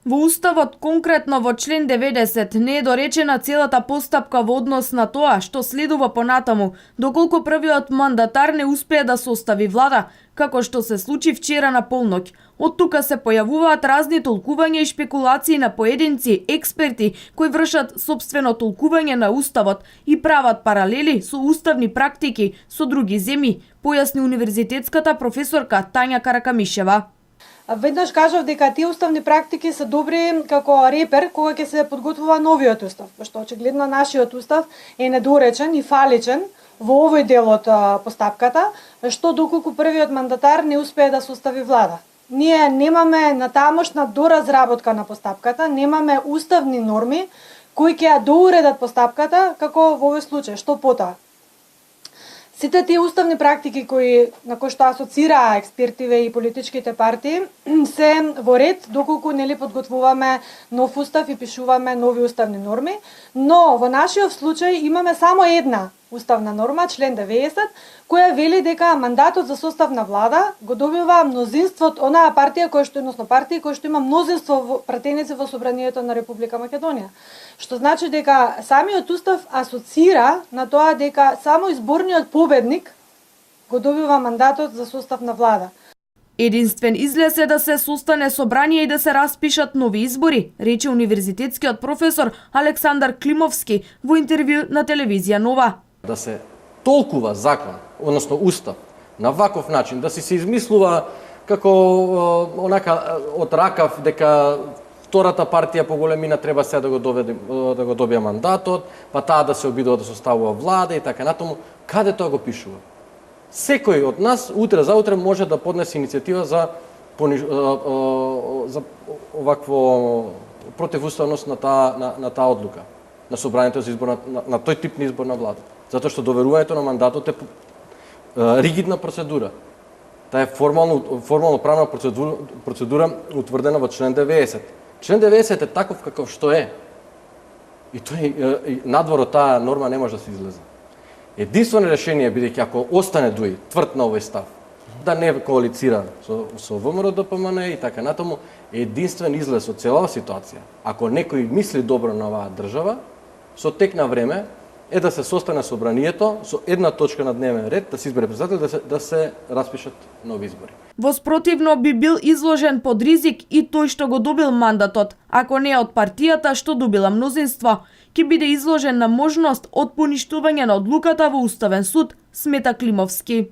Во Уставот, конкретно во член 90, не е доречена целата постапка во однос на тоа што следува понатаму, доколку првиот мандатар не успее да состави влада, како што се случи вчера на полноќ. Од тука се појавуваат разни толкувања и шпекулации на поединци, експерти, кои вршат собствено толкување на Уставот и прават паралели со уставни практики со други земји, појасни универзитетската професорка Тања Каракамишева. Веднаш кажав дека тие уставни практики се добри како репер кога ќе се подготвува новиот устав, пошто очигледно нашиот устав е недоречен и фаличен во овој дел од постапката, што доколку првиот мандатар не успее да состави влада. Ние немаме натамошна доразработка на постапката, немаме уставни норми кои ќе ја доуредат постапката како во овој случај, што потоа. Сите тие уставни практики на кои што асоцираа експертиве и политичките партии се во ред доколку нели подготвуваме нов устав и пишуваме нови уставни норми, но во нашиот случај имаме само една уставна норма, член 90, која вели дека мандатот за состав на влада го добива мнозинството, онаа партија партија која што има мнозинство пратеници во собранието на Република Македонија. Што значи дека самиот устав асоцира на тоа дека само изборниот победник го добива мандатот за состав на влада. Единствен излез е да се состане собрание и да се распишат нови избори, рече универзитетскиот професор Александар Климовски во интервју на телевизија Нова. Да се толкува закон, односно устав, на ваков начин, да се измислува како онака од ракав дека втората партија по големина треба се да го добија мандатот, па таа да се обидува да составува влада и така натаму. Каде тоа го пишува? Секој од нас утре заутре може да поднесе иницијатива за овакво противуставност на таа одлука, на собранието за избор на тој тип на избор на влада. Затоа што доверувањето на мандатот е ригидна процедура. Таа е формално правна процедура утврдена во член 90. Член 90 е таков каков што е. И тој надвор од таа норма не може да се излезе. Единствено решение, бидејќи ако остане дуи тврд на овој став, да не коалицира со ВМРО ДПМН и така натаму, единствен излез од целава ситуација, ако некој мисли добро на оваа држава, со тек на време е да се состане собранието со една точка на дневен ред, да се избере председател, да се распишат нови избори. Во спротивно би бил изложен под ризик и тој што го добил мандатот, ако не од партијата што добила мнозинство, ќе биде изложен на можност од поништување на одлуката во Уставен суд, смета Климовски.